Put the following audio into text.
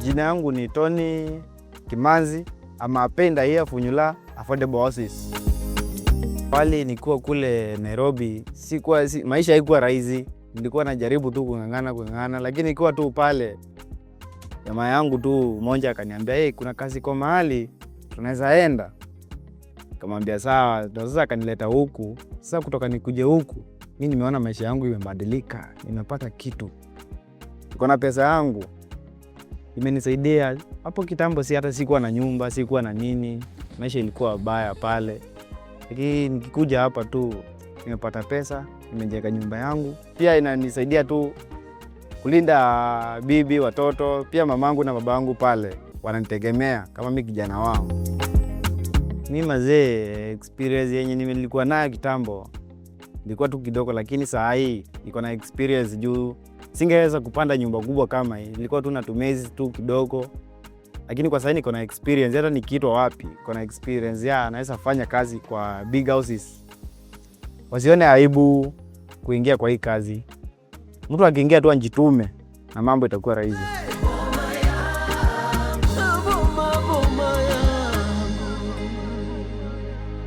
Jina yangu ni Tony Kimanzi, ama apenda here Funyula Affordable Houses. Pale nilikuwa kule Nairobi, maisha haikuwa rahisi. Nilikuwa najaribu tu kung'ang'ana, lakini nilikuwa tu pale. Jamaa yangu tu mmoja akaniambia, "Hey, kuna kazi kwa mahali, tunaweza enda." Nikamwambia sawa, ndio sasa akanileta huku. Sasa kutoka nikuje huku, mimi nimeona maisha yangu imebadilika, nimepata kitu. Niko na pesa yangu. Imenisaidia. Hapo kitambo hata sikuwa na nyumba, sikuwa na nini. Maisha ilikuwa baya pale. Lakini nikikuja hapa tu nimepata pesa, nimejenga nyumba yangu. Pia inanisaidia tu kulinda bibi, watoto, pia mamangu na babangu pale wananitegemea kama mimi kijana wao. Mimi mazee, experience yenye nilikuwa nayo kitambo ilikuwa tu kidogo, lakini saa hii niko na experience juu singeweza kupanda nyumba kubwa kama hii. Nilikuwa tu natumezi tu kidogo, lakini kwa sasa niko na experience. Hata nikiitwa wapi, niko na experience naweza fanya kazi kwa big houses. Wasione aibu kuingia kwa hii kazi. Mtu akiingia tu anjitume na mambo itakuwa rahisi.